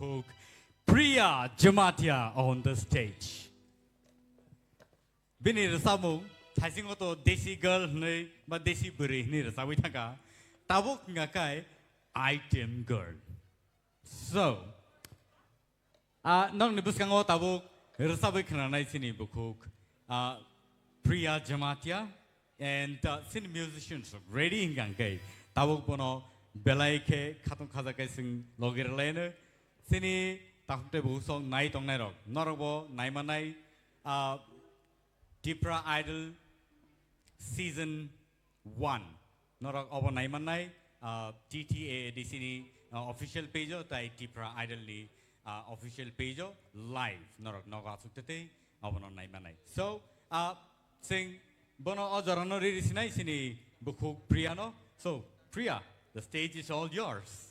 Hook Priya Jamatia on the stage. Bini rasamu thasing oto desi girl nei ba desi buri ni rasawi thaka tabuk ngakai item girl. So nong ni buskang o tabuk rasawi khanai sini bukuk Priya Jamatia and sin musicians ready ngangai tabuk bono belai ke khatung khaza kai sing logir lene sini takute bu song nai tong nai rok norobo nai manai Tipra Idol season 1 norok obo nai manai TTA di sini official page tai Tipra Idol ni official page live norok noga suktete obo nai manai so sing bono ojorano ri sinai sini buku Priya no so Priya the stage is all yours.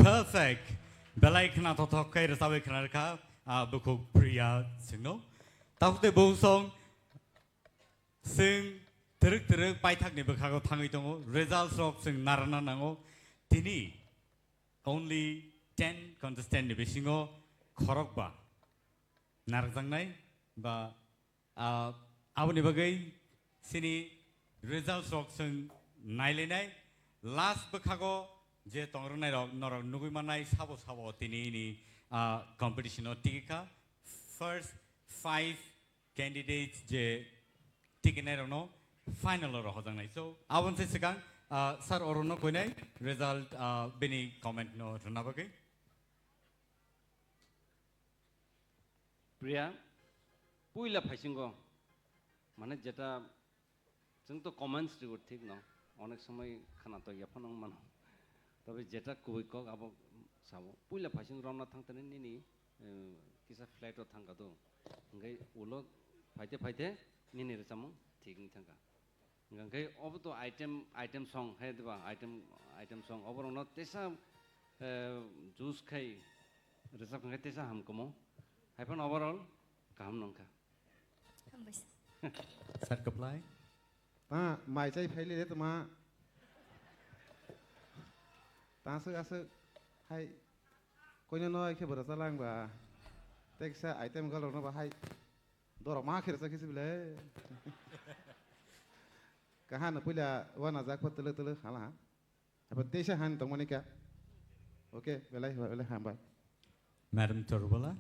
Perfect. Belai kena totok kai rasawe kena reka buku Priya singno. Tahu te bung song sing teruk pai thak ni bekago thangi tongo results of sing narana nango tini only 10 contestant ni besingo khorok ba narjang nai ba aboni bagai sini results of sing naile nai last bekago je tongrong nai rok norok nugui manai sabo tini ni competition o tika first 5 candidates je tikinai rok no final ro hojang nai so abon se sekang sir orono koinai result bini comment no runa bagai Priya puila phaisingo mane jeta जों तो comments दिगो ठीक न अनेक समय खाना तो याफन मानो तबे जेटा कोई को अब साबो पुइला फासिं रमना थांतने निनि किसा फ्लाइट रो थांगा तो गई उलो फाइते निनि रसामु ठीक नि थांगा गई अब तो आइटम सॉन्ग है देबा आइटम सॉन्ग ओवर न तेसा जूस खाई रसा खाई तेसा हमको मो हाइफन ओवरऑल काम नंका सर कप्लाई माइ चाहिँ फैले रे त मा तासो आसो हाय कोइनो नय के भरोसा Lamba teksa item kalau na bahai dorong makhir sa kisi bile kahan puila wana zakwa tele hala apa tesha han tong monika oke belai hambai Madam Torbola.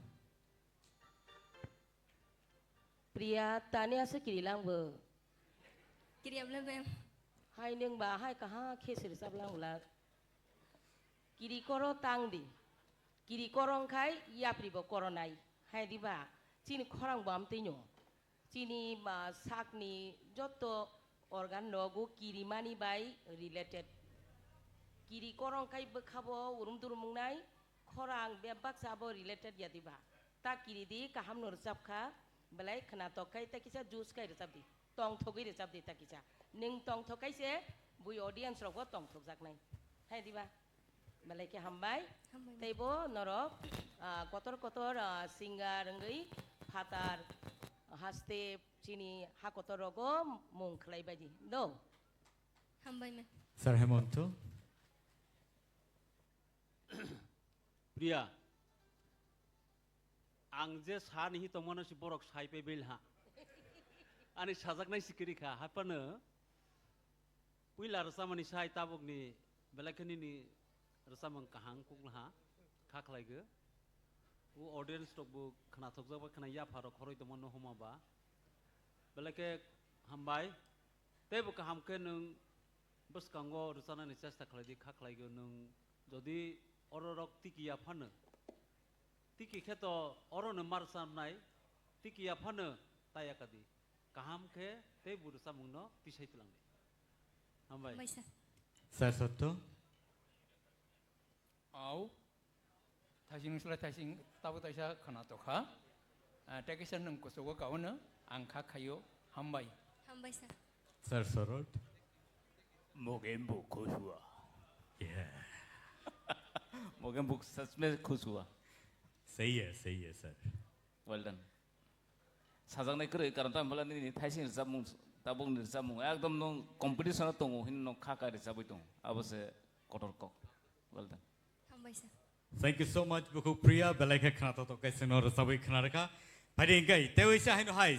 Priya tani asa kiri lang bo. Kiri abla bem. Hai neng ba hai kaha kesir sab lang ulat. Kiri koro tang di. Kiri korong kai yapri bo koronai. Hai di ba. Cini korang bam tinyo. Cini ba sak ni joto organ logo kiri mani bai related. Kiri korong kai bekabo urum turumung nai. Korang bebak sabo related ya di ba. Tak kiri di kaham nur sabka. Balai kena tokai tak kisah jus kai resap di. Tong thokai resap di tak kisah. Ning tong thokai se bui audience rogo tong thok jak nai. Hai di ba. Balai ke hambai. Taibo norok kotor singa renggai fatar haste cini hakotor rogo mung khlai baji. Do. Hambai me. Sir Hemonto. Priya. Angje sani hi tomona si borok sai pe belha. Ani sajak nai sikiri kha hapana. Puila rasamani sai tabok ni belakani ni rasamang kahang kungha khaklai ge. U audience tok bu khana thokjak ba khana ya pharo khoroi tomono homa ba. Belake hambai tebu kaham ke nung bus kango rusana ni chesta khlai di khaklai ge nung jodi ororok tikiya phana. Tiki kheto oron marsam nai tiki aphana taya kadi kaham khe te buru samungno tisai tilang hambai Baisa. Sir Sotto. Au thasing sula thasing tabu taisa khana to kha tekisa nung kosogo kauna angkha khayo hambai Hambai sa. Sir Sorot. Mogambo खुश हुआ Yeah. Mogambo सच में खुश हुआ सही है sir. Well done साजांनाय करे कारण ता मला नि थाइसिं जामुं ताबुं नि जामुं एकदम नो कम्पिटिशन दङ हिन नो खाका रे जाबै दङ अबसे कटरक well done Hambai sa. Thank you so much buku Priya belai ke khana to kai sinor sabai khana raka. Pai ding kai te wi sha hai no hai.